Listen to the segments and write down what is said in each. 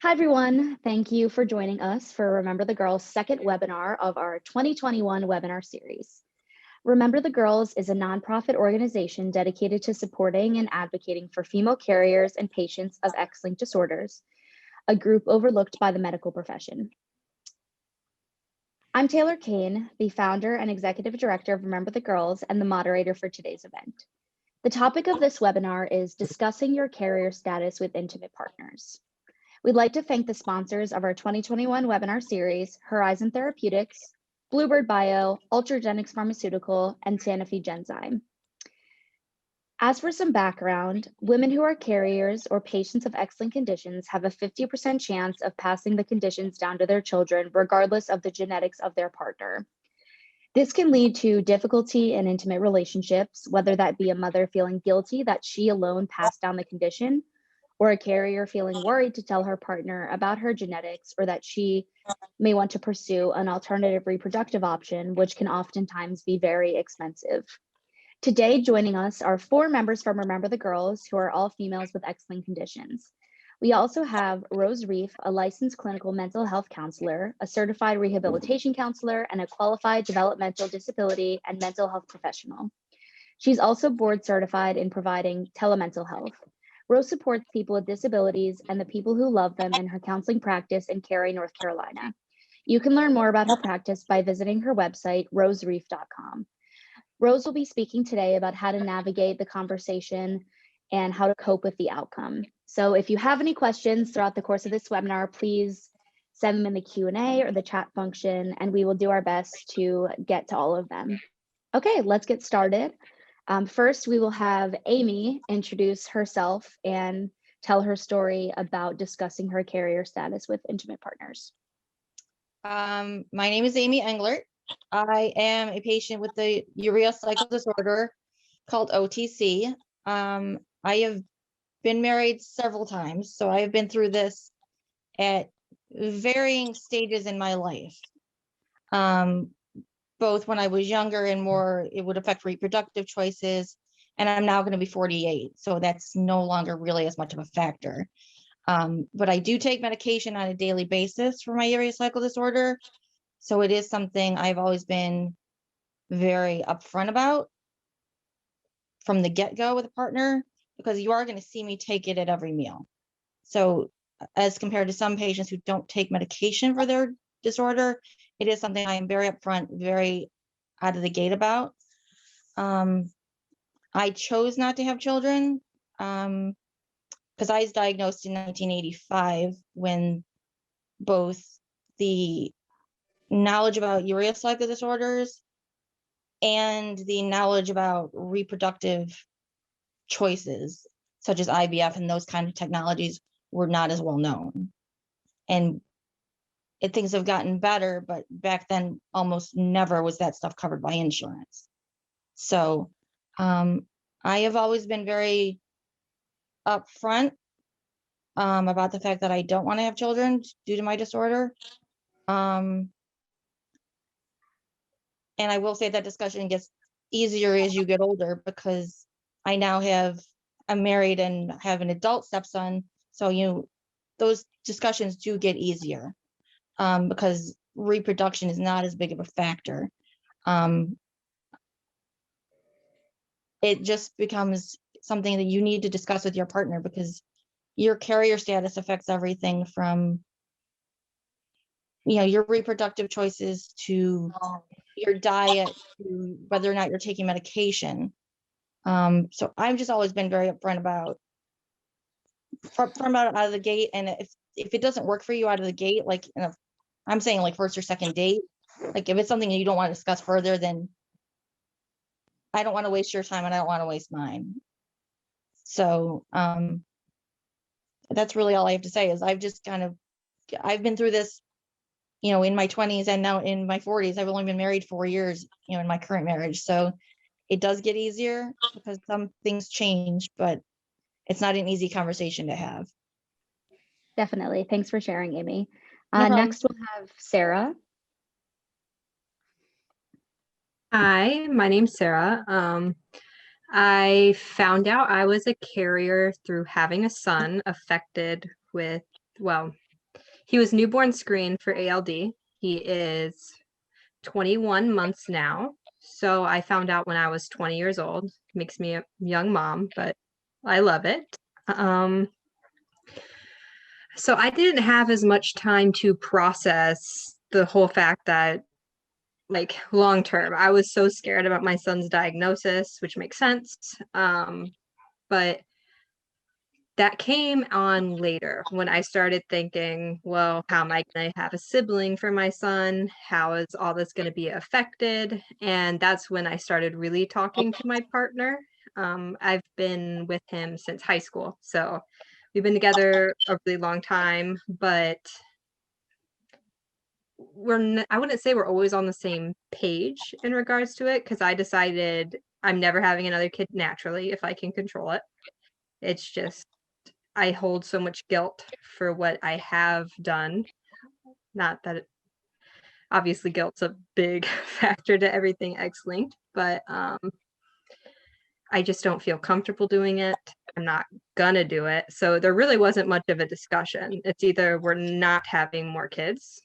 Hi, everyone. Thank you for joining us for Remember the Girls' second webinar of our 2021 webinar series. Remember the Girls is a nonprofit organization dedicated to supporting and advocating for female carriers and patients of X-linked disorders, a group overlooked by the medical profession. I'm Taylor Kane, the founder and executive director of Remember the Girls and the moderator for today's event. The topic of this webinar is discussing your carrier status with intimate partners. We'd like to thank the sponsors of our 2021 webinar series, Horizon Therapeutics, Bluebird Bio, Ultragenyx Pharmaceutical, and Sanofi Genzyme. As for some background, women who are carriers or patients of X-linked conditions have a 50% chance of passing the conditions down to their children, regardless of the genetics of their partner. This can lead to difficulty in intimate relationships, whether that be a mother feeling guilty that she alone passed down the condition, or a carrier feeling worried to tell her partner about her genetics, or that she may want to pursue an alternative reproductive option, which can oftentimes be very expensive. Today, joining us are 4 members from Remember the Girls, who are all females with X-linked conditions. We also have Rose Reef, a licensed clinical mental health counselor, a certified rehabilitation counselor, and a qualified developmental disability and mental health professional. She's also board certified in providing telemental health. Rose supports people with disabilities and the people who love them in her counseling practice in Cary, North Carolina. You can learn more about her practice by visiting her website, rosereef.com. Rose will be speaking today about how to navigate the conversation and how to cope with the outcome. So if you have any questions throughout the course of this webinar, please send them in the Q&A or the chat function, and we will do our best to get to all of them. Okay, let's get started. First, we will have Amy introduce herself and tell her story about discussing her carrier status with intimate partners. My name is Amy Englert. I am a patient with the urea cycle disorder called OTC. I have been married several times, so I have been through this at varying stages in my life. Both when I was younger and more, it would affect reproductive choices. And I'm now going to be 48, so that's no longer really as much of a factor. But I do take medication on a daily basis for my urea cycle disorder. So it is something I've always been very upfront about from the get-go with a partner, because you are going to see me take it at every meal. So as compared to some patients who don't take medication for their disorder, it is something I am very upfront, very out of the gate about. I chose not to have children because I was diagnosed in 1985 when both the knowledge about urea cycle disorders and the knowledge about reproductive choices, such as IVF and those kind of technologies, were not as well known. And things have gotten better, but back then almost never was that stuff covered by insurance. So I have always been very upfront about the fact that I don't want to have children due to my disorder. And I will say that discussion gets easier as you get older, because I'm married and have an adult stepson. So, those discussions do get easier because reproduction is not as big of a factor. It just becomes something that you need to discuss with your partner, because your carrier status affects everything from your reproductive choices to your diet to whether or not you're taking medication. So I've just always been very upfront about from out of the gate. And if it doesn't work for you out of the gate, like I'm saying like first or second date, like if it's something that you don't want to discuss further, then I don't want to waste your time and I don't want to waste mine. So that's really all I have to say. Is I've been through this, in my 20s and now in my 40s. I've only been married 4 years, in my current marriage. So it does get easier because some things change, but it's not an easy conversation to have. Definitely. Thanks for sharing, Amy. No problem. Next, we'll have Sarah. Hi, my name's Sarah. I found out I was a carrier through having a son affected with, he was newborn screened for ALD. He is 21 months now. So I found out when I was 20 years old. Makes me a young mom, but I love it. So I didn't have as much time to process the whole fact that, like, long term, I was so scared about my son's diagnosis, which makes sense. But that came on later when I started thinking, well, how am I going to have a sibling for my son? How is all this going to be affected? And that's when I started really talking to my partner. I've been with him since high school. So we've been together a really long time, but I wouldn't say we're always on the same page in regards to it, because I decided I'm never having another kid naturally if I can control it. It's just, I hold so much guilt for what I have done. Not that obviously guilt's a big factor to everything X-linked, but I just don't feel comfortable doing it. I'm not gonna do it. So there really wasn't much of a discussion. It's either we're not having more kids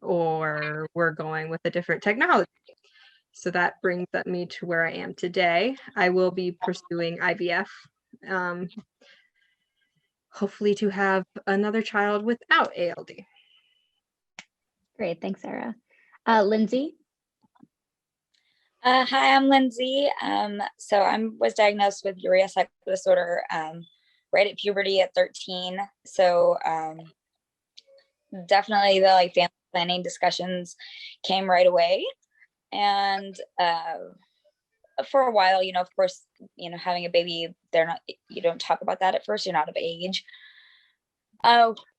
or we're going with a different technology. So that brings me to where I am today. I will be pursuing IVF. Hopefully to have another child without ALD. Great, thanks, Sarah. Lindsay? Hi, I'm Lindsay. So I was diagnosed with urea cycle disorder right at puberty at 13. So definitely the family planning discussions came right away. And for a while, of course, having a baby, you don't talk about that at first, you're not of age.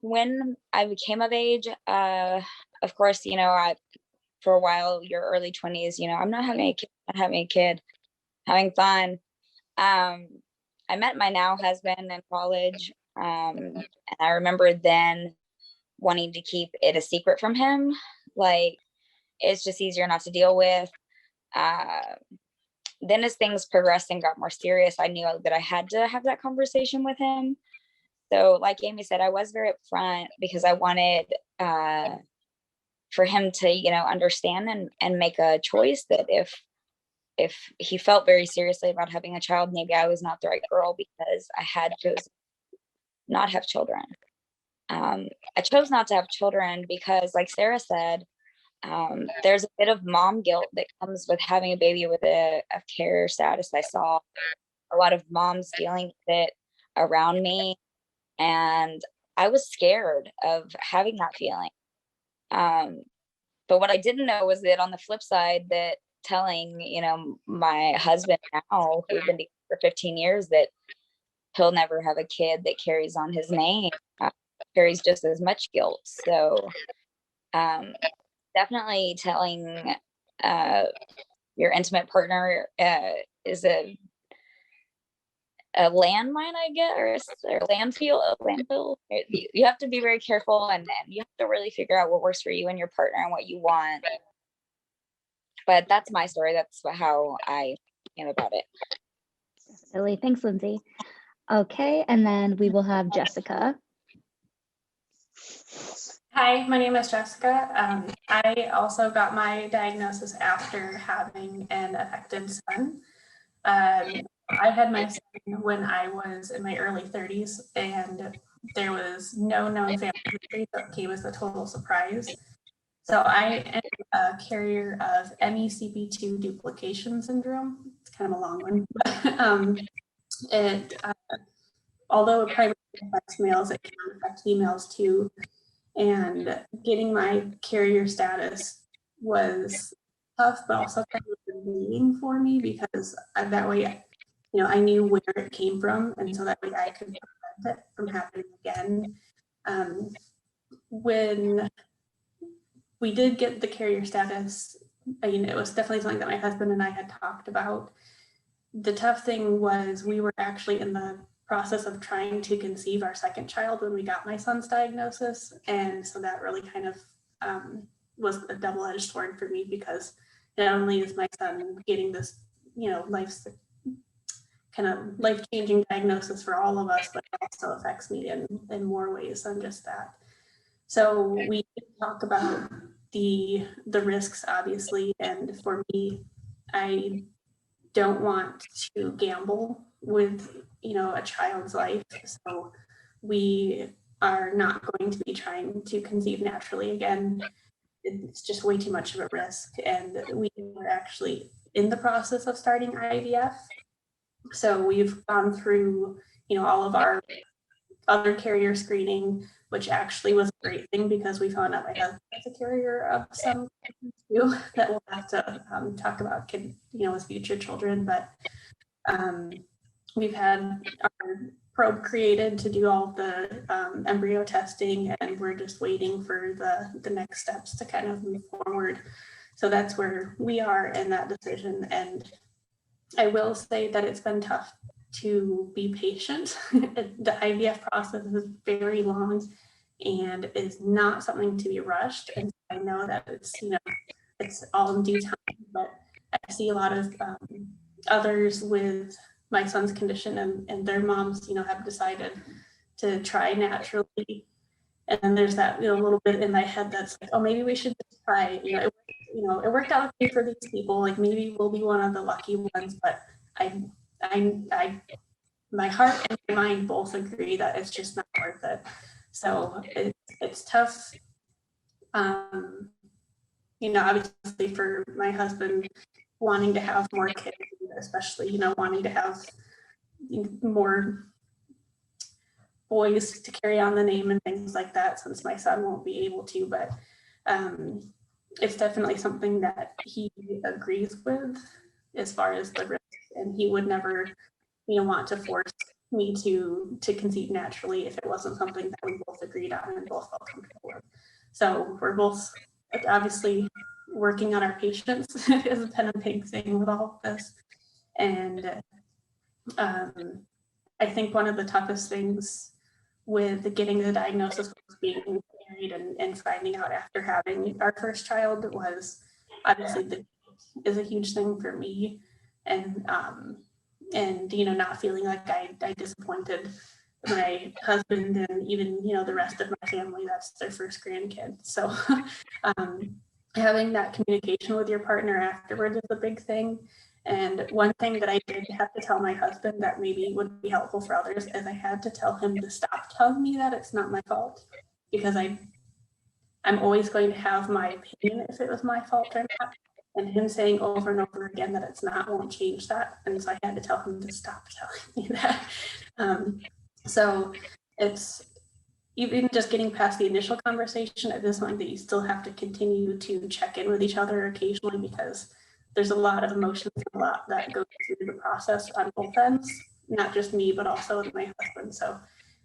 When I became of age, of course, for a while, your early 20s, I'm not having a kid, having fun. I met my now husband in college. And I remember then wanting to keep it a secret from him. It's just easier not to deal with. Then as things progressed and got more serious, I knew that I had to have that conversation with him. So like Amy said, I was very upfront because I wanted for him to, understand and make a choice that if he felt very seriously about having a child, maybe I was not the right girl because I had chosen not have children. I chose not to have children because, like Sarah said, there's a bit of mom guilt that comes with having a baby with a carrier status. I saw a lot of moms dealing with it around me, and I was scared of having that feeling. But what I didn't know was that on the flip side, that telling, my husband now, who's been together for 15 years, that he'll never have a kid that carries on his name, carries just as much guilt. So definitely telling your intimate partner is a landmine, I guess, or a landfill. You have to be very careful, and you have to really figure out what works for you and your partner and what you want. But that's my story. That's how I am about it. Definitely. Thanks, Lindsay. Okay, and then we will have Jessica. Hi, my name is Jessica. I also got my diagnosis after having an affected son. I had my son when I was in my early 30s, and there was no known family history, so it came as a total surprise. So I am a carrier of MECP2 duplication syndrome. It's kind of a long one, but although it primarily affects males, it can affect females too. And getting my carrier status was tough, but also kind of relieving for me because that way, I knew where it came from, and so that way I could prevent it from happening again. When we did get the carrier status, it was definitely something that my husband and I had talked about. The tough thing was we were actually in the process of trying to conceive our second child when we got my son's diagnosis. And so that really kind of was a double-edged sword for me, because not only is my son getting this, life-changing diagnosis for all of us, but it also affects me in more ways than just that. So we talk about the risks, obviously, and for me, I don't want to gamble with, a child's life. So we are not going to be trying to conceive naturally again. It's just way too much of a risk. And we are actually in the process of starting IVF. So we've gone through, all of our other carrier screening, which actually was a great thing because we found out my husband is a carrier of some too that we'll have to talk about with future children. But we've had our probe created to do all the embryo testing, and we're just waiting for the next steps to kind of move forward. So that's where we are in that decision. And I will say that it's been tough to be patient. The IVF process is very long and is not something to be rushed. And I know that it's all in due time, but I see a lot of others with my son's condition and their moms, have decided to try naturally. And then there's that little bit in my head that's like, oh, maybe we should just try. It worked out okay for these people. Like maybe we'll be one of the lucky ones. But my heart and my mind both agree that it's just not worth it. So it's tough. Obviously for my husband wanting to have more kids, especially, wanting to have more boys to carry on the name and things like that, since my son won't be able to. But it's definitely something that he agrees with as far as the risk, and he would never, want to force me to conceive naturally if it wasn't something that we both agreed on and both felt comfortable with. So we're both obviously working on our patience has been a big thing with all of this. And I think one of the toughest things with getting the diagnosis was being married and finding out after having our first child was obviously is a huge thing for me. And not feeling like I disappointed my husband and even, the rest of my family, that's their first grandkid. So having that communication with your partner afterwards is a big thing. And one thing that I did have to tell my husband that maybe would be helpful for others is I had to tell him to stop telling me that it's not my fault, because I'm always going to have my opinion if it was my fault or not. And him saying over and over again that it's not won't change that. And so I had to tell him to stop telling me that. So it's even just getting past the initial conversation at this point that you still have to continue to check in with each other occasionally, because there's a lot of emotions, a lot that goes through the process on both ends, not just me, but also with my husband. So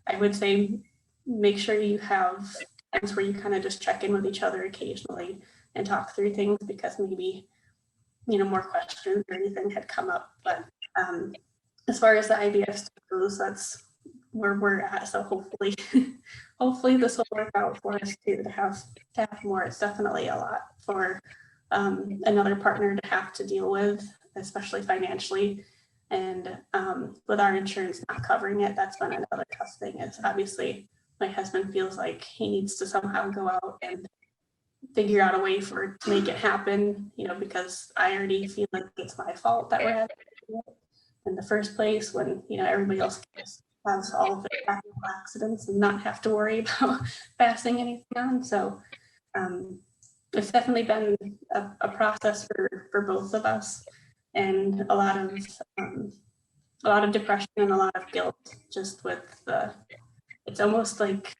I would say make sure you have times where you kind of just check in with each other occasionally and talk through things, because maybe, more questions or anything had come up. But as far as the IVF stuff goes, that's where we're at. So hopefully this will work out for us too, to have more. It's definitely a lot for another partner to have to deal with, especially financially. And with our insurance not covering it, that's been another tough thing. Is obviously my husband feels like he needs to somehow go out and figure out a way to make it happen, because I already feel like it's my fault that we're having it in the first place, when, everybody else has all of their accidents and not have to worry about passing anything on. So it's definitely been a process for both of us, and a lot of depression and a lot of guilt, just with it's almost like,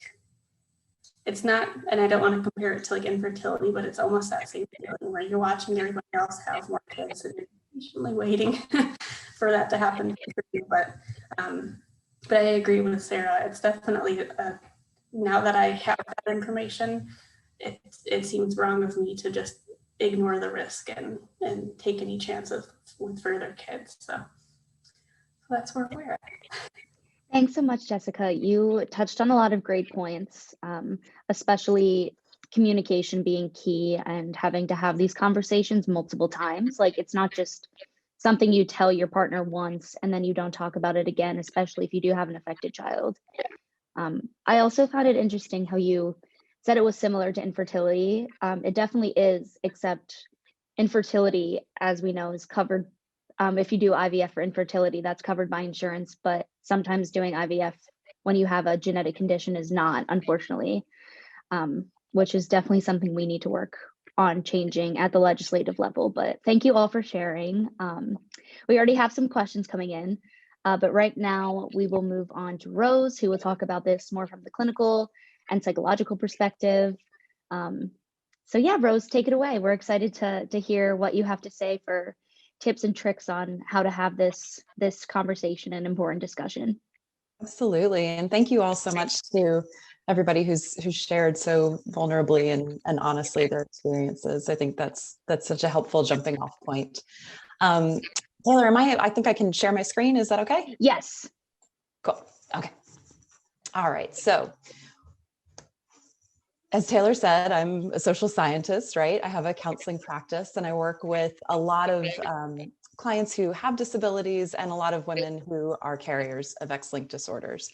it's not, and I don't want to compare it to like infertility, but it's almost that same feeling where you're watching everybody else have more kids and you're patiently waiting for that to happen for you. But I agree with Sarah. It's definitely now that I have that information, it seems wrong of me to just ignore the risk and take any chances with further kids. So that's where we're at. Thanks so much, Jessica. You touched on a lot of great points, especially communication being key and having to have these conversations multiple times. Like, it's not just something you tell your partner once and then you don't talk about it again, especially if you do have an affected child. I also found it interesting how you said it was similar to infertility. It definitely is, except infertility, as we know, is covered. If you do IVF for infertility, that's covered by insurance, but sometimes doing IVF when you have a genetic condition is not, unfortunately, which is definitely something we need to work on changing at the legislative level. But thank you all for sharing. We already have some questions coming in, but right now we will move on to Rose, who will talk about this more from the clinical and psychological perspective. So yeah, Rose, take it away. We're excited to hear what you have to say for tips and tricks on how to have this conversation and important discussion. Absolutely. And thank you all so much to everybody who's shared so vulnerably and honestly their experiences. I think that's such a helpful jumping off point. Taylor, I think I can share my screen. Is that okay? Yes. Cool. Okay. All right. So as Taylor said, I'm a social scientist, right? I have a counseling practice and I work with a lot of clients who have disabilities and a lot of women who are carriers of X-linked disorders.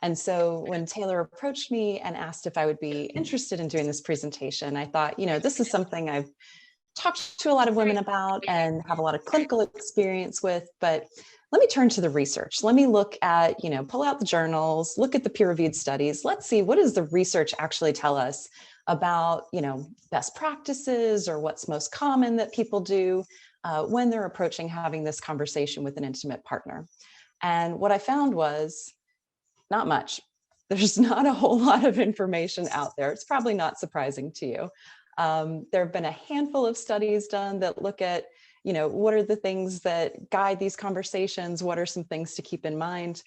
And so when Taylor approached me and asked if I would be interested in doing this presentation, I thought, this is something I've talked to a lot of women about and have a lot of clinical experience with, but let me turn to the research. Let me look at, pull out the journals, look at the peer-reviewed studies. Let's see, what does the research actually tell us about, best practices or what's most common that people do when they're approaching having this conversation with an intimate partner. And what I found was not much. There's not a whole lot of information out there. It's probably not surprising to you. There have been a handful of studies done that look at, what are the things that guide these conversations? What are some things to keep in mind?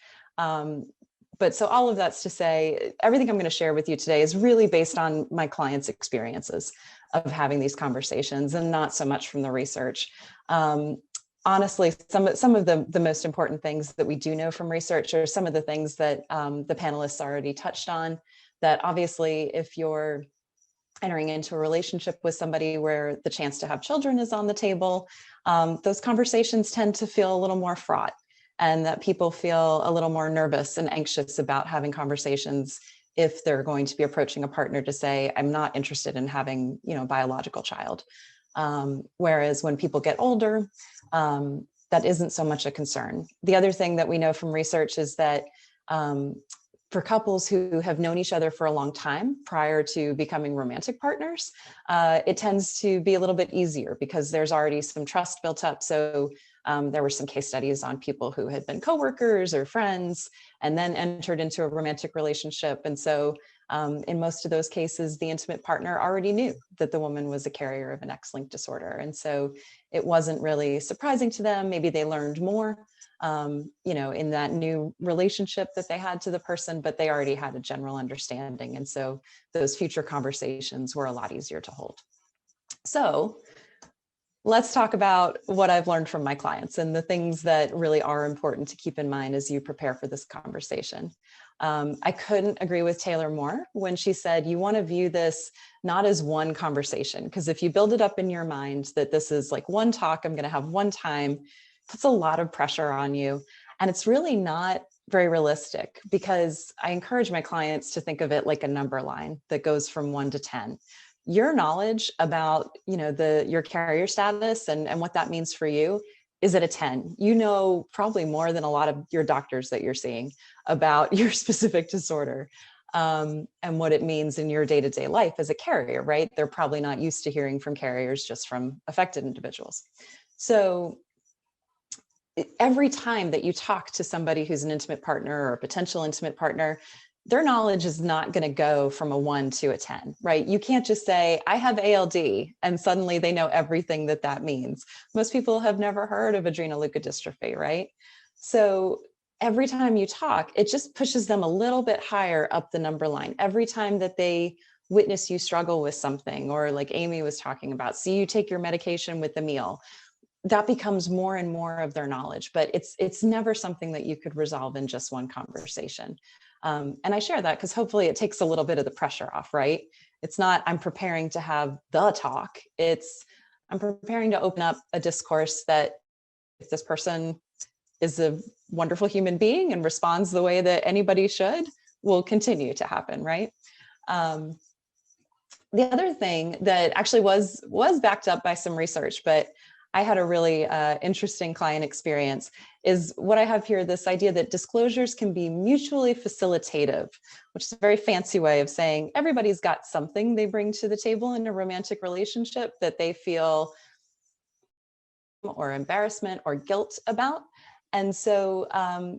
But so all of that's to say, everything I'm going to share with you today is really based on my clients' experiences of having these conversations and not so much from the research. Honestly, some of the most important things that we do know from research are some of the things that the panelists already touched on, that obviously if you're entering into a relationship with somebody where the chance to have children is on the table, those conversations tend to feel a little more fraught, and that people feel a little more nervous and anxious about having conversations if they're going to be approaching a partner to say, I'm not interested in having, a biological child. Whereas when people get older, that isn't so much a concern. The other thing that we know from research is that for couples who have known each other for a long time prior to becoming romantic partners, it tends to be a little bit easier because there's already some trust built up. So there were some case studies on people who had been coworkers or friends and then entered into a romantic relationship. And so in most of those cases, the intimate partner already knew that the woman was a carrier of an X-linked disorder. And so it wasn't really surprising to them. Maybe they learned more, in that new relationship that they had to the person, but they already had a general understanding. And so those future conversations were a lot easier to hold. So let's talk about what I've learned from my clients and the things that really are important to keep in mind as you prepare for this conversation. I couldn't agree with Taylor more when she said you want to view this not as one conversation, because if you build it up in your mind that this is like one talk I'm going to have one time, puts a lot of pressure on you. And it's really not very realistic, because I encourage my clients to think of it like a number line that goes from 1 to 10. Your knowledge about, your carrier status and what that means for you is at a 10. You know probably more than a lot of your doctors that you're seeing about your specific disorder and what it means in your day-to-day life as a carrier, right? They're probably not used to hearing from carriers, just from affected individuals. So every time that you talk to somebody who's an intimate partner or a potential intimate partner, their knowledge is not going to go from a 1 to a 10, right? You can't just say, I have ALD, and suddenly they know everything that means. Most people have never heard of adrenoleukodystrophy, right? So every time you talk, it just pushes them a little bit higher up the number line. Every time that they witness you struggle with something, or like Amy was talking about, see you take your medication with the meal, that becomes more and more of their knowledge, but it's never something that you could resolve in just one conversation. And I share that because hopefully it takes a little bit of the pressure off, right? It's not, I'm preparing to have the talk. It's, I'm preparing to open up a discourse that if this person is a wonderful human being and responds the way that anybody should, will continue to happen, right? The other thing that actually was backed up by some research, but I had a really interesting client experience, is what I have here, this idea that disclosures can be mutually facilitative, which is a very fancy way of saying everybody's got something they bring to the table in a romantic relationship that they feel or embarrassment or guilt about. And so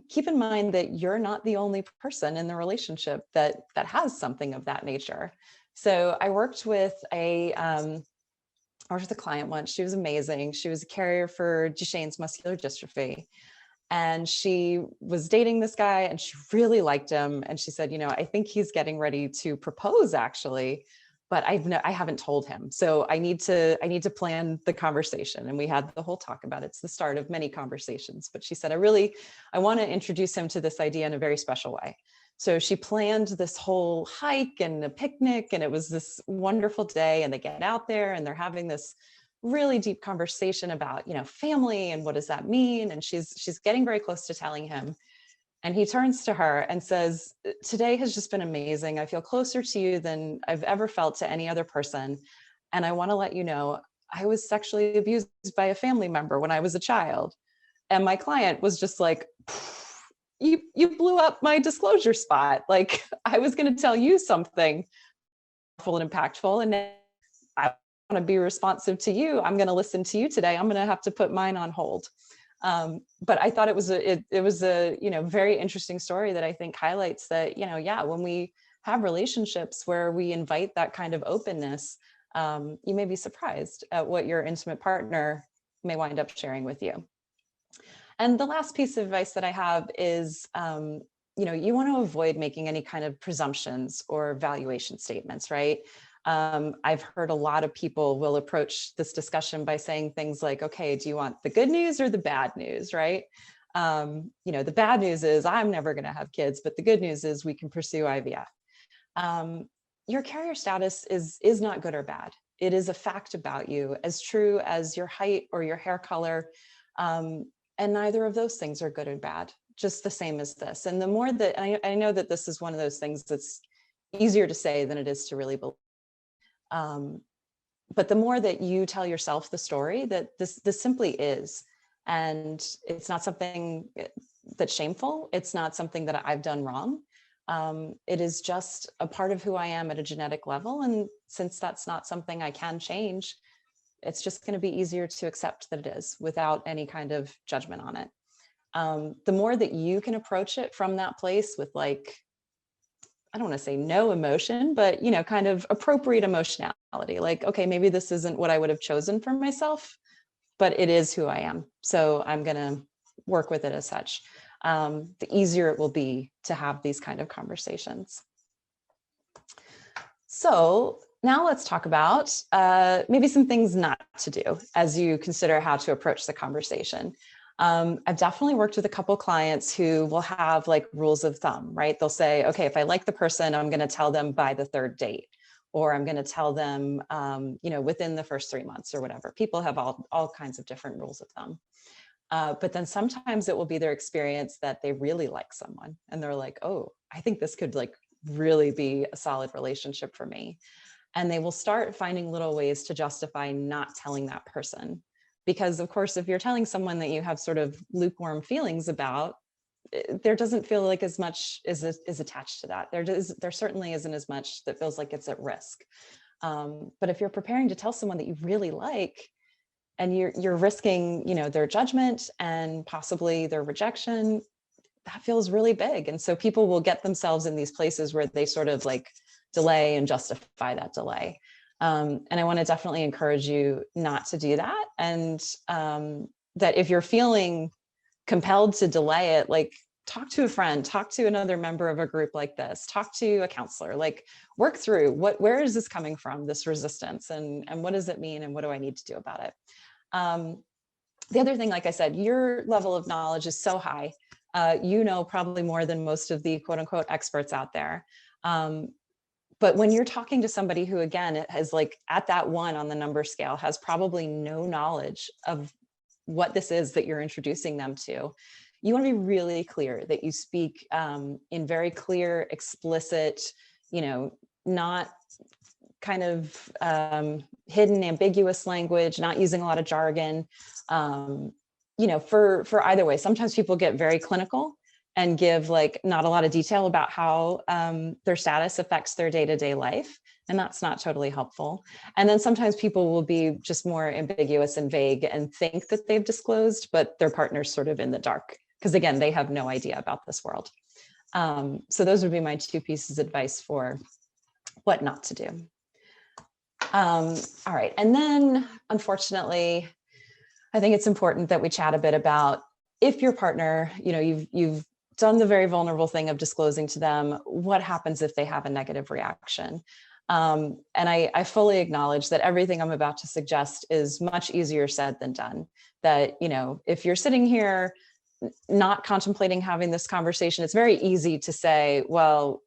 keep in mind that you're not the only person in the relationship that has something of that nature. So I worked with a client once. She was amazing. She was a carrier for Duchenne's muscular dystrophy. And she was dating this guy and she really liked him. And she said, you know, I think he's getting ready to propose actually, but I haven't told him. So I need to plan the conversation. And we had the whole talk about it. It's the start of many conversations. But she said, I want to introduce him to this idea in a very special way. So she planned this whole hike and a picnic, and it was this wonderful day, and they get out there and they're having this really deep conversation about, you know, family and what does that mean? And she's getting very close to telling him. And he turns to her and says, today has just been amazing. I feel closer to you than I've ever felt to any other person. And I want to let you know, I was sexually abused by a family member when I was a child. And my client was just like, you blew up my disclosure spot. Like, I was going to tell you something powerful and impactful, and I want to be responsive to you. I'm going to listen to you today. I'm going to have to put mine on hold. But I thought it was a you know, very interesting story that I think highlights that, you know, yeah, when we have relationships where we invite that kind of openness, you may be surprised at what your intimate partner may wind up sharing with you. And the last piece of advice that I have is, you know, you want to avoid making any kind of presumptions or valuation statements, right? I've heard a lot of people will approach this discussion by saying things like, okay, do you want the good news or the bad news, right? You know, the bad news is I'm never going to have kids, but the good news is we can pursue IVF. Your carrier status is not good or bad. It is a fact about you, as true as your height or your hair color. And neither of those things are good or bad, just the same as this. And the more that, I know that this is one of those things that's easier to say than it is to really believe. But the more that you tell yourself the story that this simply is, and it's not something that's shameful. It's not something that I've done wrong. It is just a part of who I am at a genetic level. And since that's not something I can change, it's just going to be easier to accept that it is without any kind of judgment on it. The more that you can approach it from that place with, like, I don't want to say no emotion, but, you know, kind of appropriate emotionality. Like, okay, maybe this isn't what I would have chosen for myself, but it is who I am. So I'm going to work with it as such. The easier it will be to have these kind of conversations. So now let's talk about maybe some things not to do as you consider how to approach the conversation. I've definitely worked with a couple clients who will have like rules of thumb, right? They'll say, okay, if I like the person, I'm going to tell them by the third date, or I'm going to tell them, you know, within the first 3 months or whatever. People have all kinds of different rules of thumb. But then sometimes it will be their experience that they really like someone and they're like, oh, I think this could like really be a solid relationship for me. And they will start finding little ways to justify not telling that person. Because of course, if you're telling someone that you have sort of lukewarm feelings about, there doesn't feel like as much is attached to that. There certainly isn't as much that feels like it's at risk. But if you're preparing to tell someone that you really like, and you're risking, you know, their judgment and possibly their rejection, that feels really big. And so people will get themselves in these places where they sort of like delay and justify that delay. And I want to definitely encourage you not to do that. And that if you're feeling compelled to delay it, like talk to a friend, talk to another member of a group like this, talk to a counselor, like work through where is this coming from, this resistance, and what does it mean, and what do I need to do about it? The other thing, like I said, your level of knowledge is so high. You know probably more than most of the quote unquote experts out there. But when you're talking to somebody who, again, is like at that 1 on the number scale, has probably no knowledge of what this is that you're introducing them to, you want to be really clear that you speak in very clear, explicit, you know, not kind of hidden, ambiguous language, not using a lot of jargon. You know, for either way, sometimes people get very clinical and give like not a lot of detail about how their status affects their day-to-day life. And that's not totally helpful. And then sometimes people will be just more ambiguous and vague and think that they've disclosed, but their partner's sort of in the dark, because again, they have no idea about this world. So those would be my 2 pieces of advice for what not to do. All right, and then unfortunately, I think it's important that we chat a bit about if your partner, you know, you've done the very vulnerable thing of disclosing to them, what happens if they have a negative reaction? And I fully acknowledge that everything I'm about to suggest is much easier said than done. That, you know, if you're sitting here not contemplating having this conversation, it's very easy to say, well,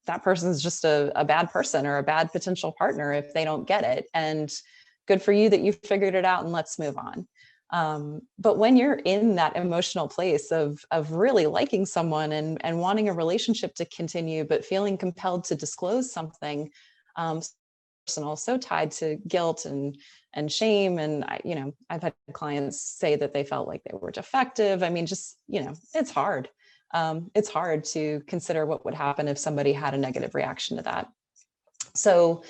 that person's just a bad person or a bad potential partner if they don't get it. And good for you that you figured it out and let's move on. But when you're in that emotional place of really liking someone and wanting a relationship to continue, but feeling compelled to disclose something personal, so tied to guilt and shame. And you know, I've had clients say that they felt like they were defective. I mean, just, you know, it's hard. It's hard to consider what would happen if somebody had a negative reaction to that. So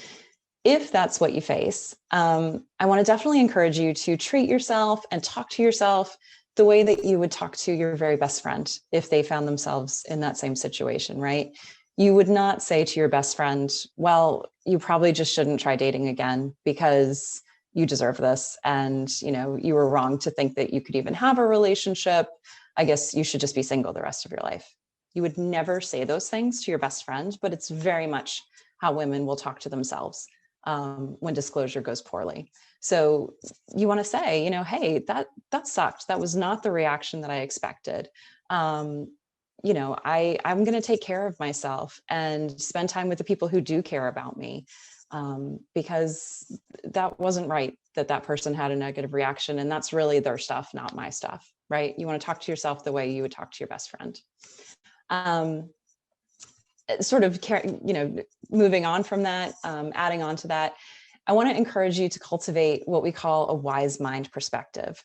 if that's what you face, I want to definitely encourage you to treat yourself and talk to yourself the way that you would talk to your very best friend if they found themselves in that same situation, right? You would not say to your best friend, well, you probably just shouldn't try dating again because you deserve this. And, you know, you were wrong to think that you could even have a relationship. I guess you should just be single the rest of your life. You would never say those things to your best friend, but it's very much how women will talk to themselves when disclosure goes poorly. So you want to say, you know, hey, that sucked. That was not the reaction that I expected. You know, I'm going to take care of myself and spend time with the people who do care about me, because that wasn't right that person had a negative reaction, and that's really their stuff, not my stuff, right? You want to talk to yourself the way you would talk to your best friend. Sort of, you know, moving on from that, adding on to that, I want to encourage you to cultivate what we call a wise mind perspective.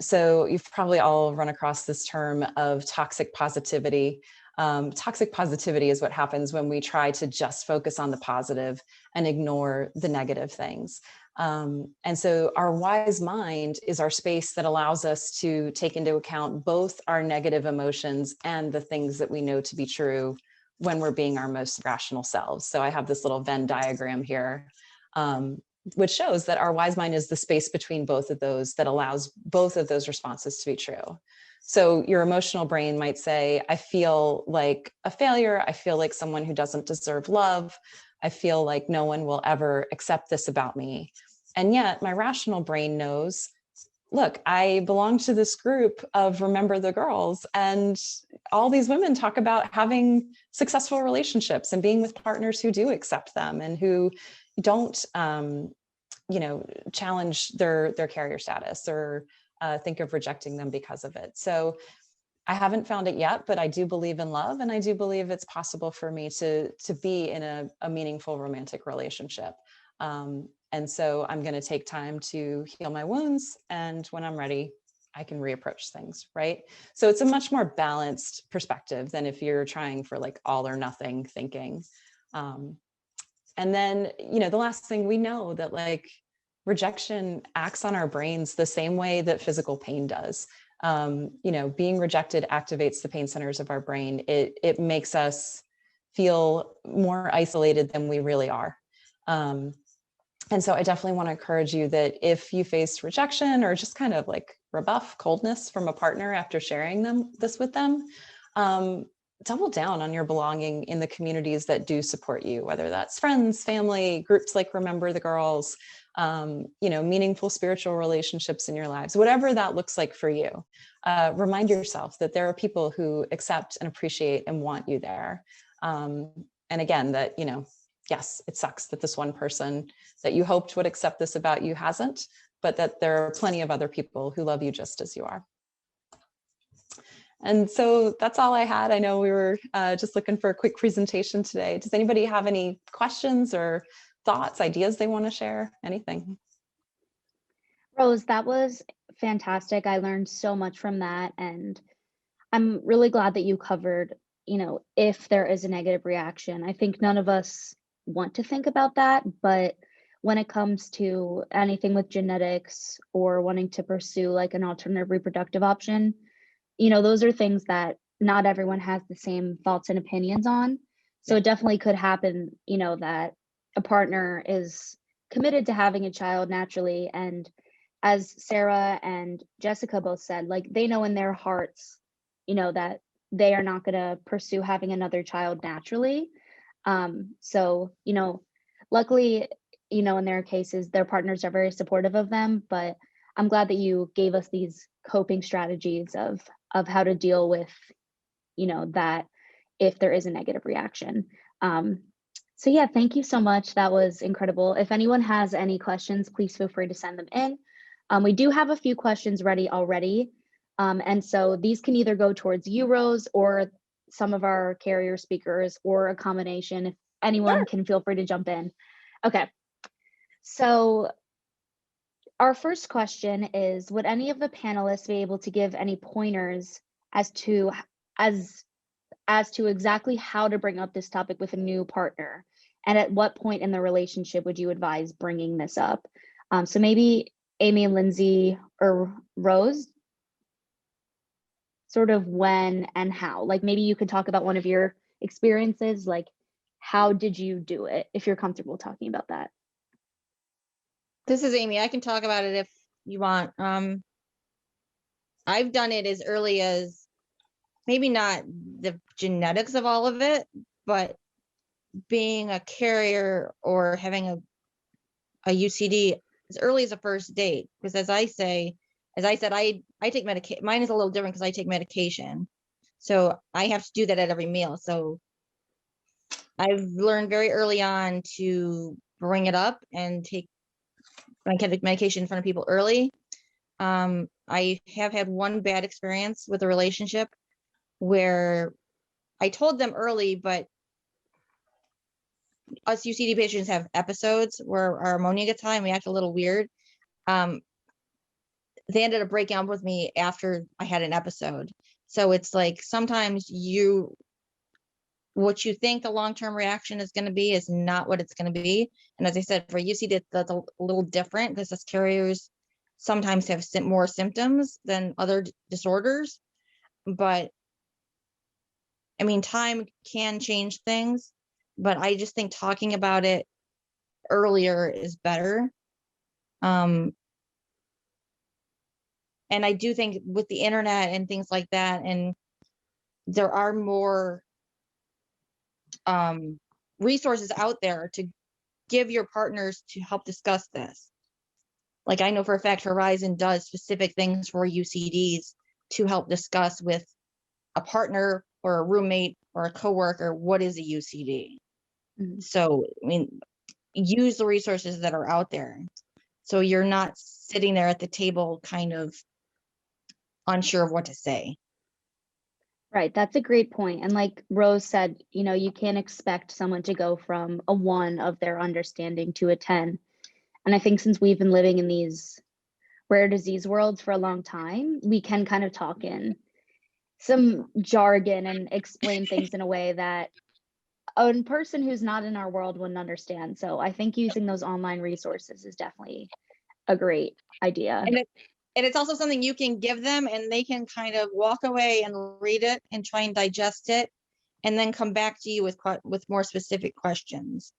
So you've probably all run across this term of toxic positivity. Toxic positivity is what happens when we try to just focus on the positive and ignore the negative things. And so our wise mind is our space that allows us to take into account both our negative emotions and the things that we know to be true when we're being our most rational selves. So I have this little Venn diagram here, which shows that our wise mind is the space between both of those that allows both of those responses to be true. So your emotional brain might say, I feel like a failure. I feel like someone who doesn't deserve love. I feel like no one will ever accept this about me. And yet my rational brain knows, look, I belong to this group of Remember the Girls, and all these women talk about having successful relationships and being with partners who do accept them and who don't, you know, challenge their carrier status or think of rejecting them because of it. So I haven't found it yet, but I do believe in love, and I do believe it's possible for me to be in a meaningful romantic relationship. And so I'm going to take time to heal my wounds. And when I'm ready, I can reapproach things, right? So it's a much more balanced perspective than if you're trying for like all or nothing thinking. And then, you know, the last thing, we know that like rejection acts on our brains the same way that physical pain does. You know, being rejected activates the pain centers of our brain. It makes us feel more isolated than we really are. And so I definitely want to encourage you that if you face rejection or just kind of like rebuff, coldness from a partner after sharing this with them, double down on your belonging in the communities that do support you, whether that's friends, family, groups like Remember the Girls, you know, meaningful spiritual relationships in your lives, whatever that looks like for you. Remind yourself that there are people who accept and appreciate and want you there. And again, that, you know, yes, it sucks that this one person that you hoped would accept this about you hasn't, but that there are plenty of other people who love you just as you are. And so that's all I had. I know we were just looking for a quick presentation today. Does anybody have any questions or thoughts, ideas they want to share, anything. Rose, that was fantastic. I learned so much from that. And I'm really glad that you covered, if there is a negative reaction. I think none of us want to think about that, but when it comes to anything with genetics or wanting to pursue like an alternative reproductive option, those are things that not everyone has the same thoughts and opinions on. So it definitely could happen, that a partner is committed to having a child naturally. And as Sarah and Jessica both said, like they know in their hearts, that they are not going to pursue having another child naturally. So, luckily, in their cases, their partners are very supportive of them, but I'm glad that you gave us these coping strategies of how to deal with, that if there is a negative reaction. So yeah, thank you so much. That was incredible. If anyone has any questions, please feel free to send them in. We do have a few questions ready already. And so these can either go towards you, Rose, or some of our carrier speakers, or a combination. If anyone can, feel free to jump in. Okay. So our first question is, would any of the panelists be able to give any pointers as to exactly how to bring up this topic with a new partner? And at what point in the relationship would you advise bringing this up? So maybe Amy and Lindsay or Rose, sort of when and how. Like maybe you could talk about one of your experiences, like how did you do it, if you're comfortable talking about that. This is Amy. I can talk about it if you want. I've done it as early as, maybe not the genetics of all of it, but being a carrier or having a UCD as early as a first date. Because as I said, I take medication. Mine is a little different because I take medication. So I have to do that at every meal. So I've learned very early on to bring it up and take my medication in front of people early. I have had one bad experience with a relationship where I told them early, but us UCD patients have episodes where our ammonia gets high and we act a little weird. They ended up breaking up with me after I had an episode. So it's like sometimes what you think the long-term reaction is going to be is not what it's going to be. And as I said, for UCD, that's a little different because us carriers sometimes have more symptoms than other disorders. But I mean, time can change things, but I just think talking about it earlier is better. And I do think with the internet and things like that, and there are more resources out there to give your partners to help discuss this. Like I know for a fact Horizon does specific things for UCDs to help discuss with a partner or a roommate or a coworker what is a UCD. Mm-hmm. So I mean, use the resources that are out there so you're not sitting there at the table kind of unsure of what to say. Right, that's a great point. And like Rose said, you can't expect someone to go from a 1 of their understanding to a 10. And I think since we've been living in these rare disease worlds for a long time, we can kind of talk in some jargon and explain things in a way that a person who's not in our world wouldn't understand. So I think using those online resources is definitely a great idea. And it's also something you can give them and they can kind of walk away and read it and try and digest it and then come back to you with more specific questions.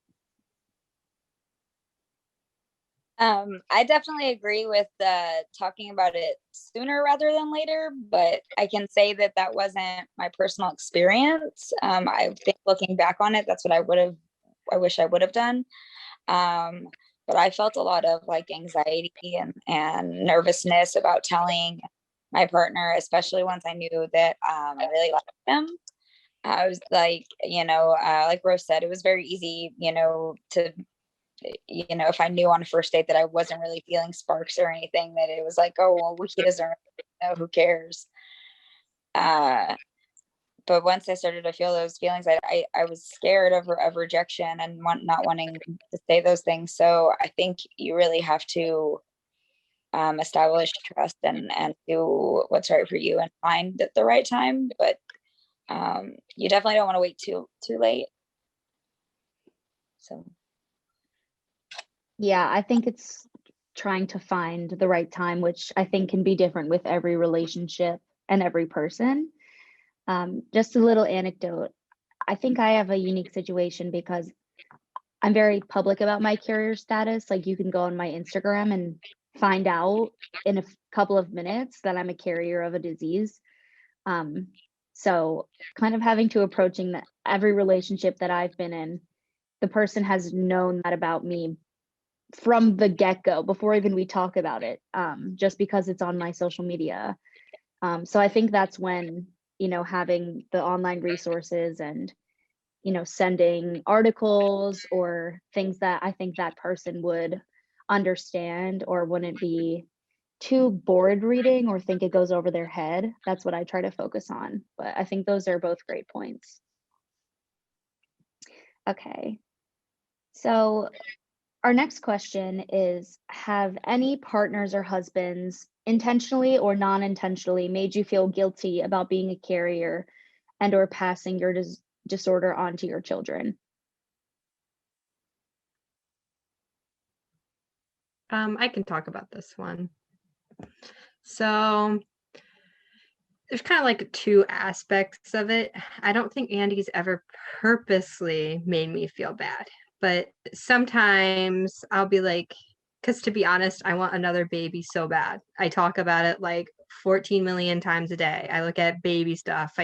I definitely agree with talking about it sooner rather than later, but I can say that wasn't my personal experience. I think looking back on it, that's what I wish I would have done. But I felt a lot of like anxiety and nervousness about telling my partner, especially once I knew that I really liked him. I was like, like Rose said, it was very easy, to, if I knew on a first date that I wasn't really feeling sparks or anything, that it was like, oh, well, he doesn't really know, who cares? but once I started to feel those feelings, I was scared of rejection and not wanting to say those things. So I think you really have to establish trust and do what's right for you and find at the right time. But you definitely don't want to wait too late. So Yeah, I think it's trying to find the right time, which I think can be different with every relationship and every person. Just a little anecdote. I think I have a unique situation because I'm very public about my carrier status. Like, you can go on my Instagram and find out in a couple of minutes that I'm a carrier of a disease. So kind of having to approaching that every relationship that I've been in, the person has known that about me from the get-go before even we talk about it, just because it's on my social media. So I think that's when, having the online resources and, sending articles or things that I think that person would understand or wouldn't be too bored reading or think it goes over their head. That's what I try to focus on. But I think those are both great points. Okay. So our next question is, have any partners or husbands intentionally or non-intentionally made you feel guilty about being a carrier and or passing your disorder on to your children? I can talk about this one. So there's kind of like two aspects of it. I don't think Andy's ever purposely made me feel bad, but sometimes I'll be like, because to be honest, I want another baby so bad. I talk about it like 14 million times a day. I look at baby stuff.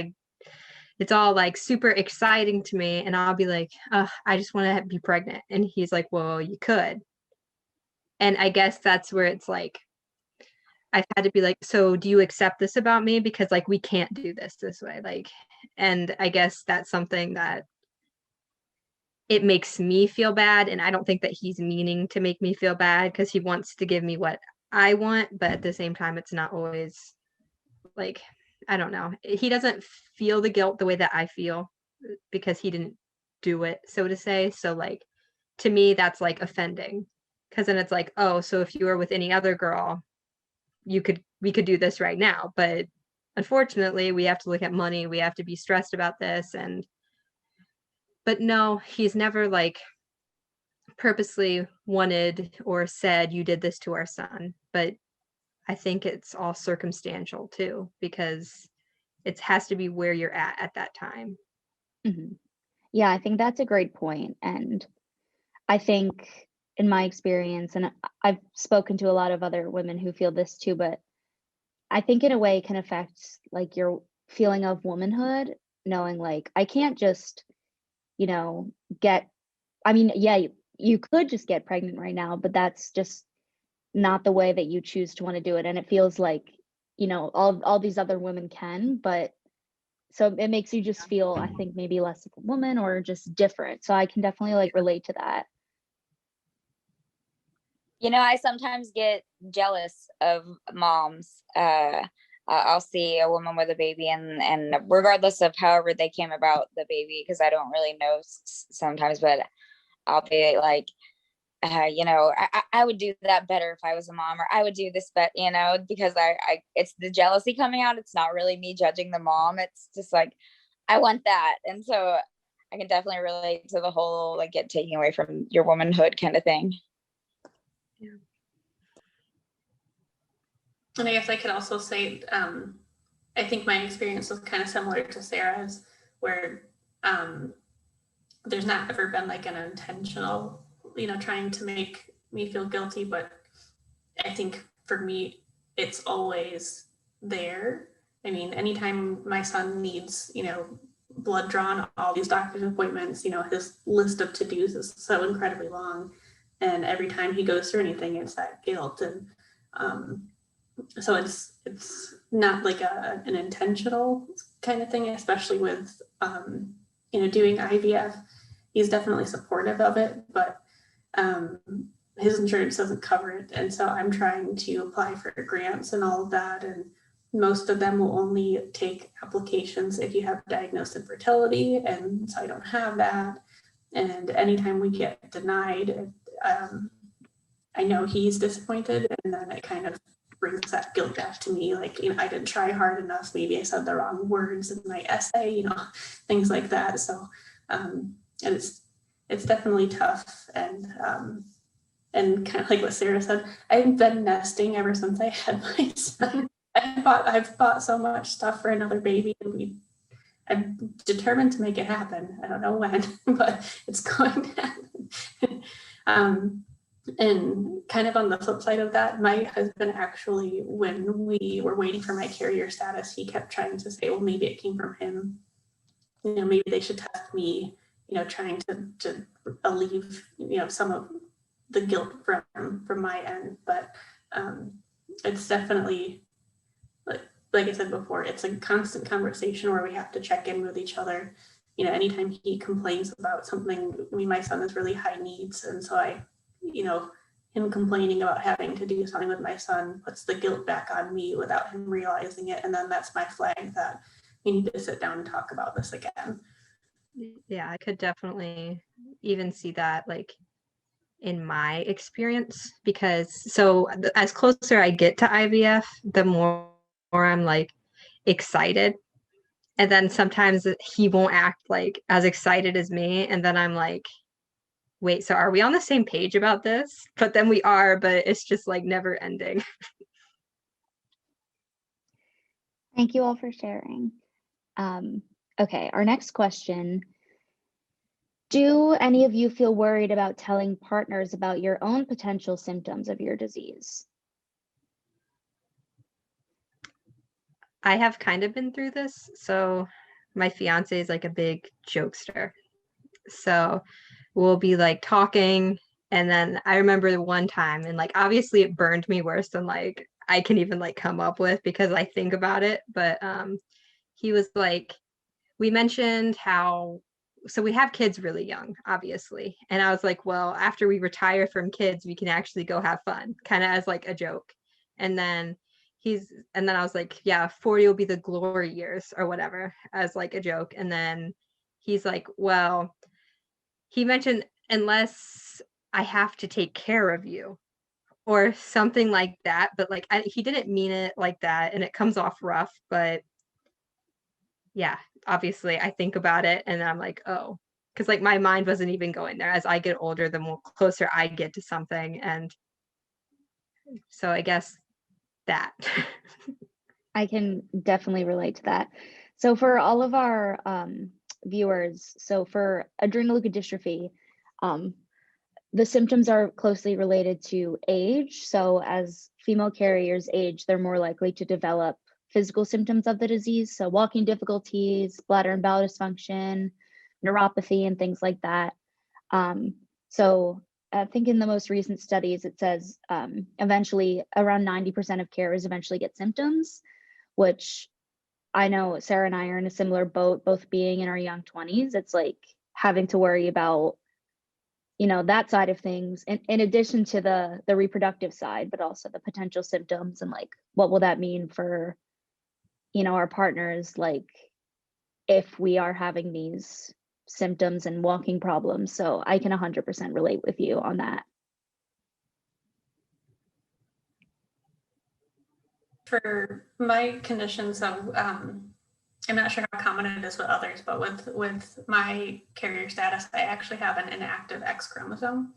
It's all like super exciting to me. And I'll be like, I just want to be pregnant. And he's like, well, you could. And I guess that's where it's like, I've had to be like, so do you accept this about me? Because like, we can't do this way. Like, and I guess that's something that it makes me feel bad. And I don't think that he's meaning to make me feel bad because he wants to give me what I want. But at the same time, it's not always like, I don't know. He doesn't feel the guilt the way that I feel because he didn't do it, so to say. So like, to me, that's like offending because then it's like, oh, so if you were with any other girl, we could do this right now. But unfortunately, we have to look at money. We have to be stressed about this. But no, he's never like purposely wanted or said, you did this to our son. But I think it's all circumstantial too, because it has to be where you're at that time. Mm-hmm. Yeah, I think that's a great point. And I think in my experience, and I've spoken to a lot of other women who feel this too, but I think in a way it can affect like your feeling of womanhood, knowing like, I can't just, you could just get pregnant right now, but that's just not the way that you choose to want to do it. And it feels like, all these other women can, but so it makes you just feel, I think, maybe less of a woman or just different. So I can definitely like relate to that. I sometimes get jealous of moms. I'll see a woman with a baby and regardless of however they came about the baby, because I don't really know sometimes, but I'll be like, I would do that better if I was a mom, or I would do this, but because I it's the jealousy coming out. It's not really me judging the mom. It's just like, I want that. And so I can definitely relate to the whole, like, get taken away from your womanhood kind of thing. Yeah. And I guess I could also say, I think my experience was kind of similar to Sarah's, where there's not ever been like an intentional, trying to make me feel guilty, but I think for me, it's always there. I mean, anytime my son needs, blood drawn, all these doctor's appointments, his list of to-dos is so incredibly long. And every time he goes through anything, it's that guilt. And so it's not like an intentional kind of thing, especially with, doing IVF. He's definitely supportive of it, but his insurance doesn't cover it. And so I'm trying to apply for grants and all of that. And most of them will only take applications if you have diagnosed infertility, and so I don't have that. And anytime we get denied, I know he's disappointed, and then it kind of brings that guilt back to me, like, I didn't try hard enough, maybe I said the wrong words in my essay, things like that. So and it's definitely tough, and kind of like what Sarah said, I've been nesting ever since I had my son. I've bought so much stuff for another baby, and I'm determined to make it happen. I don't know when, but it's going to happen. And kind of on the flip side of that, my husband actually, when we were waiting for my carrier status, he kept trying to say, well, maybe it came from him. Maybe they should test me, trying to alleviate, some of the guilt from my end. But it's definitely, like I said before, it's a constant conversation where we have to check in with each other. Anytime he complains about something, my son has really high needs. And so him complaining about having to do something with my son puts the guilt back on me without him realizing it. And then that's my flag that we need to sit down and talk about this again. Yeah, I could definitely even see that, like, in my experience, because as closer I get to IVF, the more I'm like excited. And then sometimes he won't act like as excited as me. And then I'm like, wait, so are we on the same page about this? But then we are, but it's just like never ending. Thank you all for sharing. Okay, our next question. Do any of you feel worried about telling partners about your own potential symptoms of your disease? I have kind of been through this. So my fiance is like a big jokester. So we'll be like talking, and then I remember the one time, and like obviously it burned me worse than like I can even like come up with because I think about it. But he was like, we mentioned how, so we have kids really young, obviously. And I was like, well, after we retire from kids, we can actually go have fun, kind of as like a joke. And then I was like, yeah, 40 will be the glory years or whatever, as like a joke. And then he's like, well, he mentioned, unless I have to take care of you or something like that. But like, he didn't mean it like that. And it comes off rough. But yeah, obviously I think about it and I'm like, oh, because like my mind wasn't even going there. As I get older, the more closer I get to something. And so I guess that. I can definitely relate to that. So for all of our viewers, so for adrenoleukodystrophy, the symptoms are closely related to age. So as female carriers age, they're more likely to develop physical symptoms of the disease. So walking difficulties, bladder and bowel dysfunction, neuropathy, and things like that. So I think in the most recent studies, it says eventually around 90% of carriers eventually get symptoms, which I know Sarah and I are in a similar boat, both being in our young 20s. It's like having to worry about, that side of things in addition to the reproductive side, but also the potential symptoms and like, what will that mean for, our partners, like if we are having these symptoms and walking problems. So I can 100% relate with you on that. For my conditions of, I'm not sure how common it is with others, but with my carrier status, I actually have an inactive X chromosome.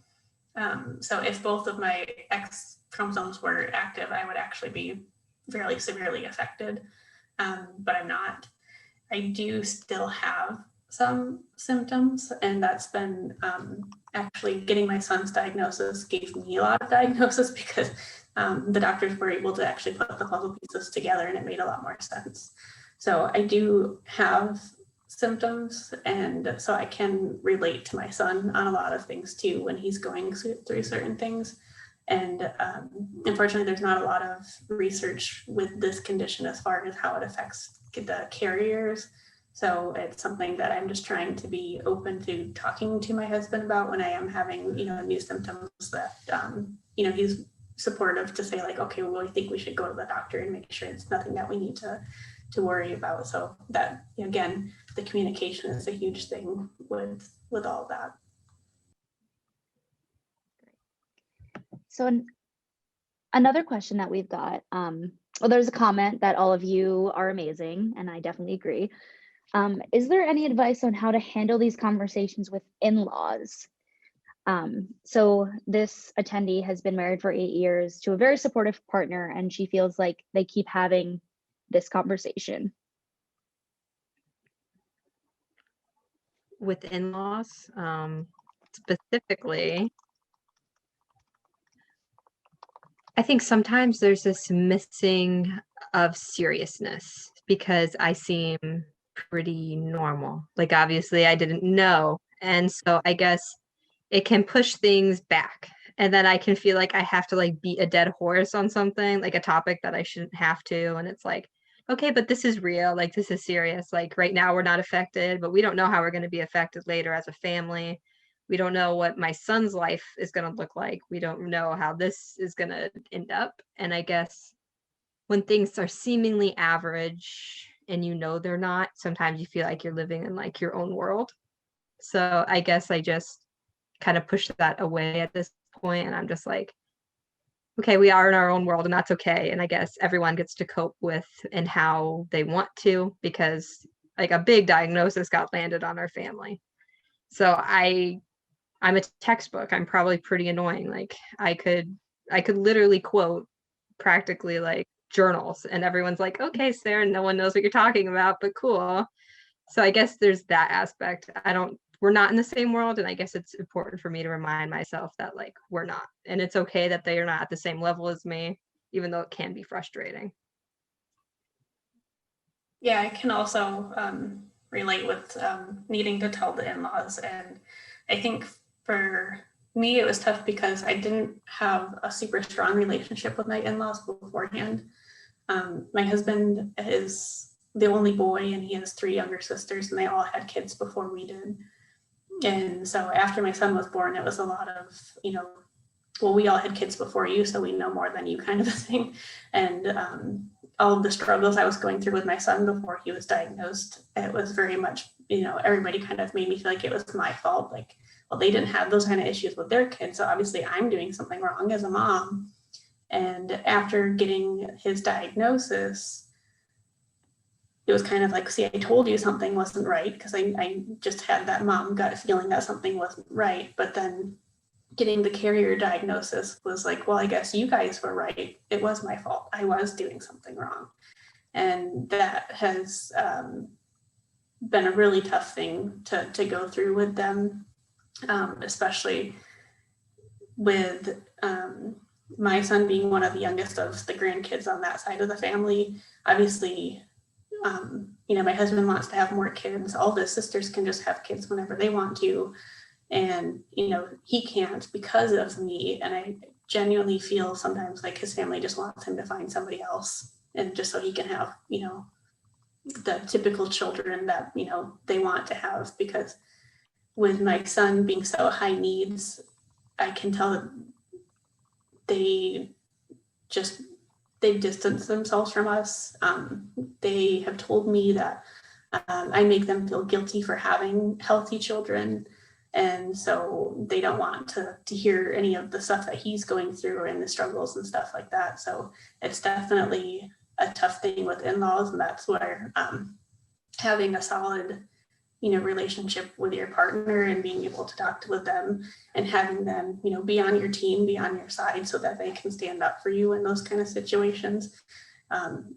So if both of my X chromosomes were active, I would actually be fairly severely affected, but I'm not. I do still have some symptoms, and that's been actually getting my son's diagnosis gave me a lot of diagnosis because the doctors were able to actually put the puzzle pieces together and it made a lot more sense. So I do have symptoms, and so I can relate to my son on a lot of things too when he's going through certain things. And unfortunately, there's not a lot of research with this condition as far as how it affects the carriers. So it's something that I'm just trying to be open to talking to my husband about when I am having, new symptoms that, he's supportive to say like, okay, well, I think we should go to the doctor and make sure it's nothing that we need to worry about. So that, again, the communication is a huge thing with all that. So another question that we've got, well, there's a comment that all of you are amazing, and I definitely agree. Is there any advice on how to handle these conversations with in-laws? So this attendee has been married for 8 years to a very supportive partner, and she feels like they keep having this conversation. With in-laws, specifically, I think sometimes there's this missing of seriousness because I seem pretty normal. Like, obviously I didn't know. And so I guess it can push things back. And then I can feel like I have to like beat a dead horse on something, like a topic that I shouldn't have to. And it's like, okay, but this is real. Like, this is serious. Like, right now we're not affected, but we don't know how we're going to be affected later as a family. We don't know what my son's life is going to look like. We don't know how this is going to end up. And I guess when things are seemingly average and you know they're not, sometimes you feel like you're living in like your own world. So I guess I just kind of push that away at this point, and I'm just like, okay, we are in our own world and that's okay. And I guess everyone gets to cope with and how they want to, because like a big diagnosis got landed on our family. So I'm a textbook. I'm probably pretty annoying. Like I could literally quote practically like journals, and everyone's like, okay, Sarah, no one knows what you're talking about, but cool. So I guess there's that aspect. We're not in the same world, and I guess it's important for me to remind myself that like we're not, and it's okay that they are not at the same level as me, even though it can be frustrating. Yeah, I can also relate with needing to tell the in-laws. And I think for me, it was tough because I didn't have a super strong relationship with my in-laws beforehand. My husband is the only boy, and he has 3 younger sisters, and they all had kids before we did. And so after my son was born, it was a lot of, well, we all had kids before you, so we know more than you kind of a thing. And all of the struggles I was going through with my son before he was diagnosed, it was very much, everybody kind of made me feel like it was my fault. Like, well, they didn't have those kind of issues with their kids, so obviously I'm doing something wrong as a mom. And after getting his diagnosis, it was kind of like, see, I told you something wasn't right, because I just had that mom gut feeling that something wasn't right. But then getting the carrier diagnosis was like, well, I guess you guys were right. It was my fault. I was doing something wrong. And that has been a really tough thing to go through with them, especially with my son being one of the youngest of the grandkids on that side of the family. Obviously, my husband wants to have more kids. All of his sisters can just have kids whenever they want to. And, he can't because of me. And I genuinely feel sometimes like his family just wants him to find somebody else, and just so he can have, the typical children that, they want to have. Because with my son being so high needs, I can tell that they've distanced themselves from us. They have told me that I make them feel guilty for having healthy children. And so they don't want to hear any of the stuff that he's going through and the struggles and stuff like that. So it's definitely a tough thing with in-laws. And that's where having a solid, relationship with your partner and being able to talk with them and having them, be on your team, be on your side, so that they can stand up for you in those kind of situations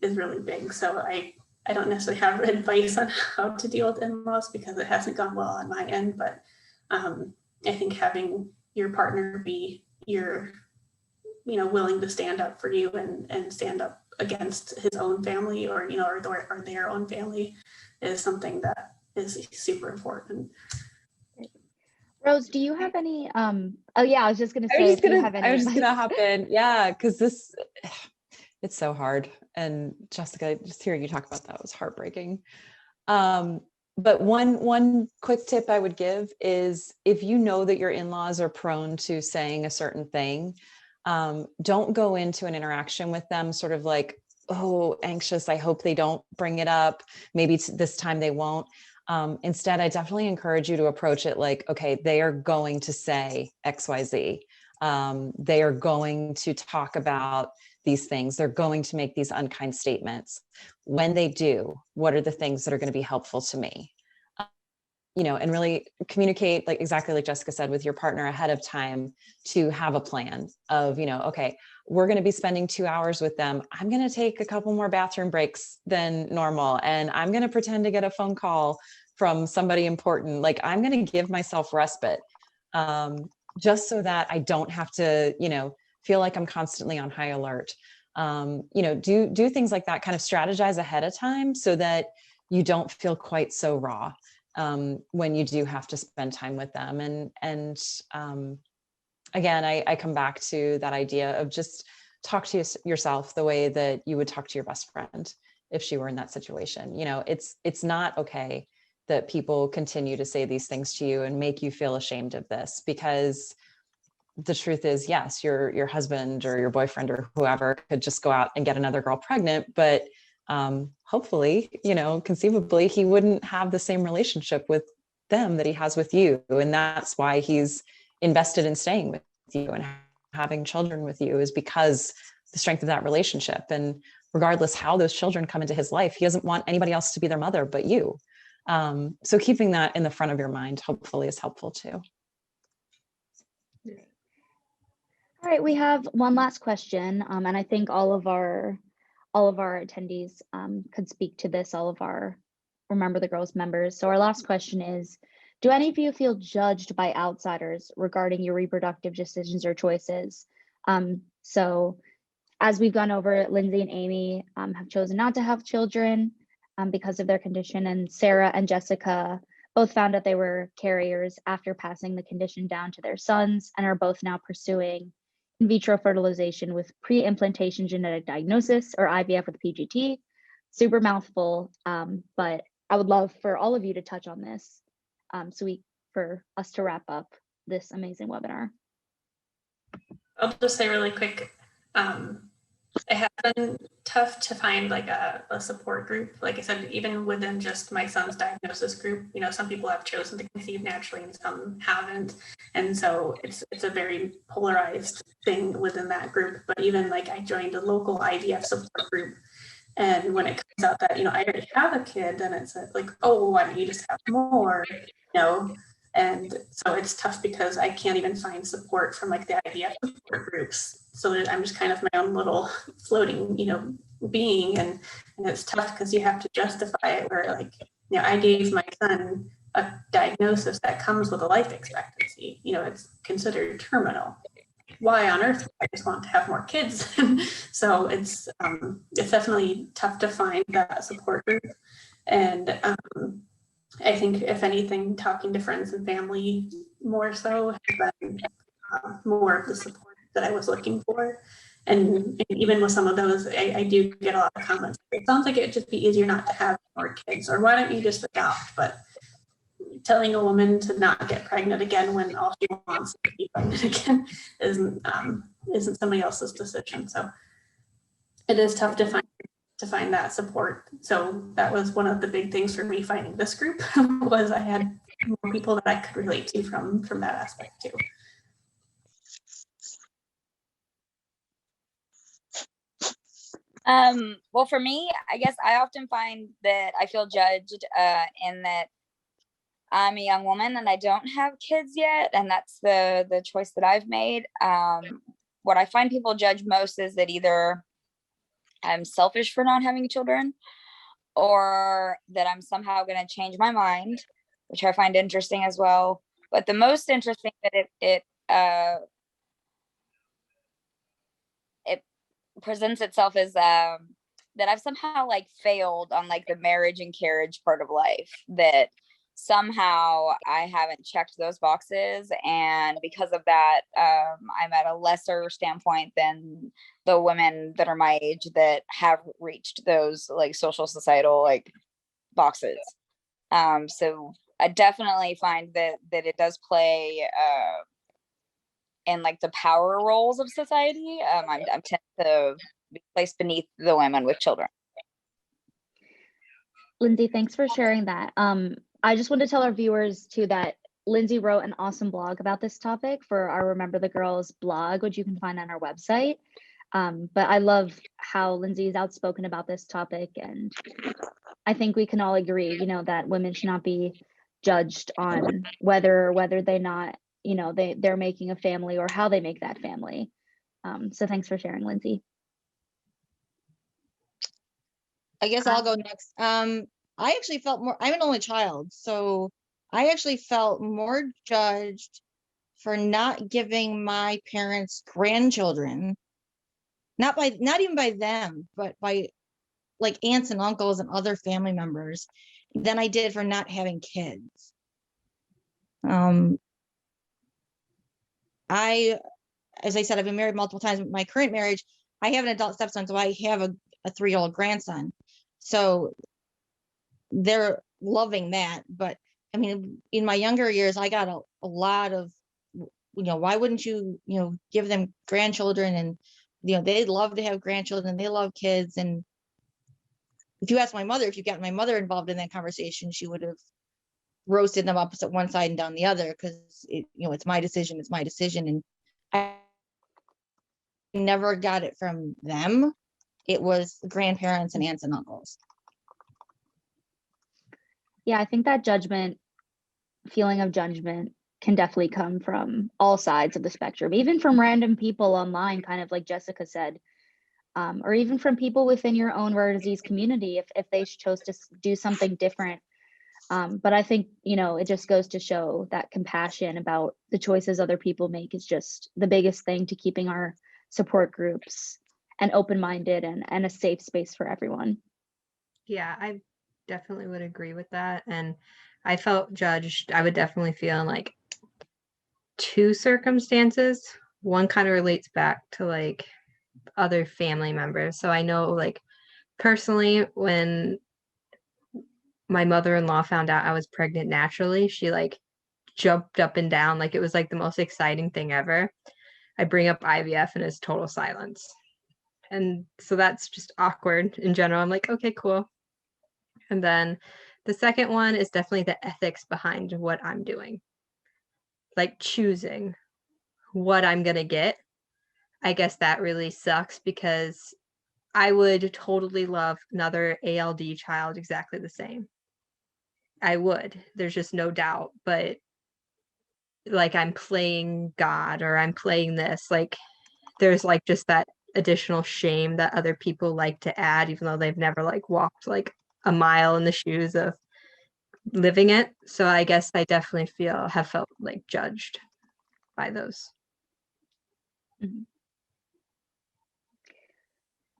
is really big. So I don't necessarily have advice on how to deal with in-laws, because it hasn't gone well on my end, but I think having your partner be willing to stand up for you and stand up against his own family or their own family is something that is super important. Rose, do you have any, oh yeah, I was just gonna say, I was just gonna hop in. Yeah, because it's so hard. And Jessica, just hearing you talk about that was heartbreaking. But one quick tip I would give is, if you know that your in-laws are prone to saying a certain thing, Don't go into an interaction with them sort of like, oh, anxious, I hope they don't bring it up. Maybe this time they won't. Instead, I definitely encourage you to approach it like, okay, they are going to say XYZ. They are going to talk about these things. They're going to make these unkind statements. When they do, what are the things that are going to be helpful to me? And really communicate, like exactly like Jessica said, with your partner ahead of time to have a plan of, okay, we're going to be spending 2 hours with them. I'm going to take a couple more bathroom breaks than normal. And I'm going to pretend to get a phone call from somebody important. Like I'm going to give myself respite, just so that I don't have to, feel like I'm constantly on high alert. Do things like that, kind of strategize ahead of time so that you don't feel quite so raw when you do have to spend time with them. And again, I come back to that idea of just talk to yourself the way that you would talk to your best friend if she were in that situation. It's not okay that people continue to say these things to you and make you feel ashamed of this, because the truth is, yes, your husband or your boyfriend or whoever could just go out and get another girl pregnant, but hopefully, conceivably, he wouldn't have the same relationship with them that he has with you. And that's why he's invested in staying with you and having children with you, is because the strength of that relationship. And regardless how those children come into his life, he doesn't want anybody else to be their mother but you. So keeping that in the front of your mind, hopefully, is helpful too. All right, we have one last question, and I think all of our attendees could speak to this, all of our Remember the Girls members. So our last question is, do any of you feel judged by outsiders regarding your reproductive decisions or choices? So as we've gone over, Lindsay and Amy have chosen not to have children because of their condition, and Sarah and Jessica both found that they were carriers after passing the condition down to their sons, and are both now pursuing in vitro fertilization with pre-implantation genetic diagnosis, or IVF with PGT. Super mouthful, but I would love for all of you to touch on this for us to wrap up this amazing webinar. I'll just say really quick, it has been tough to find like a support group. Like I said, even within just my son's diagnosis group, some people have chosen to conceive naturally and some haven't. And so it's a very polarized thing within that group. But even like I joined a local IVF support group. And when it comes out that, I already have a kid, then it's like, oh, well, why don't you just have more, And so it's tough because I can't even find support from like the IVF support groups. So I'm just kind of my own little floating, being. And it's tough because you have to justify it where like, I gave my son a diagnosis that comes with a life expectancy. It's considered terminal. Why on earth I just want to have more kids? So it's definitely tough to find that support group. And I think if anything, talking to friends and family more so has been more of the support that I was looking for. And even with some of those, I do get a lot of comments. It sounds like it'd just be easier not to have more kids, or why don't you just adopt? But telling a woman to not get pregnant again when all she wants is to be pregnant again isn't somebody else's decision. So it is tough to find that support. So that was one of the big things for me finding this group was I had more people that I could relate to from that aspect too. Well, for me, I guess I often find that I feel judged in that I'm a young woman and I don't have kids yet, and that's the choice that I've made. What I find people judge most is that either I'm selfish for not having children, or that I'm somehow going to change my mind, which I find interesting as well. But the most interesting that it presents itself is that I've somehow like failed on like the marriage and carriage part of life, that somehow I haven't checked those boxes, and because of that I'm at a lesser standpoint than the women that are my age that have reached those like social societal like boxes. So I definitely find that it does play in like the power roles of society. I'm tend to be placed beneath the women with children. Lindsay, thanks for sharing that. I just want to tell our viewers too that Lindsay wrote an awesome blog about this topic for our Remember the Girls blog, which you can find on our website. But I love how Lindsay is outspoken about this topic, and I think we can all agree, that women should not be judged on whether they not, they're making a family or how they make that family. So thanks for sharing, Lindsay. I guess I'll go next. I actually felt more, I'm an only child, so I actually felt more judged for not giving my parents grandchildren, not even by them, but by like aunts and uncles and other family members, than I did for not having kids. As I said, I've been married multiple times. My current marriage, I have an adult stepson, so I have a 3-year-old grandson. So they're loving that. But I mean, in my younger years, I got a lot of, why wouldn't you, give them grandchildren? And, they love to have grandchildren. They love kids. And if you ask my mother, if you got my mother involved in that conversation, she would have roasted them up one side and down the other, because it's my decision. It's my decision. And I never got it from them. It was grandparents and aunts and uncles. Yeah, I think that feeling of judgment can definitely come from all sides of the spectrum, even from random people online, kind of like Jessica said, or even from people within your own rare disease community if they chose to do something different. But I think, it just goes to show that compassion about the choices other people make is just the biggest thing to keeping our support groups and open-minded and a safe space for everyone. Yeah, I definitely would agree with that. And I felt judged. I would definitely feel in like 2 circumstances. One kind of relates back to like other family members. So I know like personally, when my mother-in-law found out I was pregnant naturally, she like jumped up and down like it was like the most exciting thing ever. I bring up IVF and it's total silence. And so that's just awkward in general. I'm like, okay, cool. And then the second one is definitely the ethics behind what I'm doing. Like choosing what I'm going to get. I guess that really sucks because I would totally love another ALD child exactly the same. I would. There's just no doubt. But like I'm playing God or I'm playing this, like there's like just that additional shame that other people like to add, even though they've never like walked like a mile in the shoes of living it. So I guess I definitely have felt like judged by those. Mm-hmm.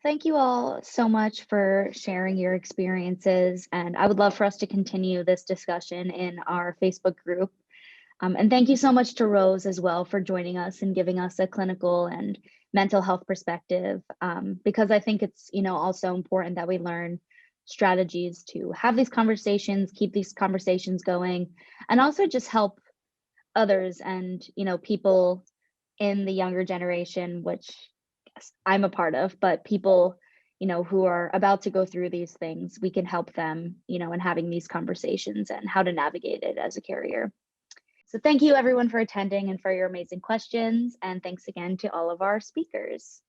Thank you all so much for sharing your experiences. And I would love for us to continue this discussion in our Facebook group. And thank you so much to Rose as well for joining us and giving us a clinical and mental health perspective, because I think it's, also important that we learn strategies to have these conversations, keep these conversations going, and also just help others and, people in the younger generation, which I'm a part of, but people, who are about to go through these things, we can help them, in having these conversations and how to navigate it as a carrier. So thank you everyone for attending and for your amazing questions. And thanks again to all of our speakers.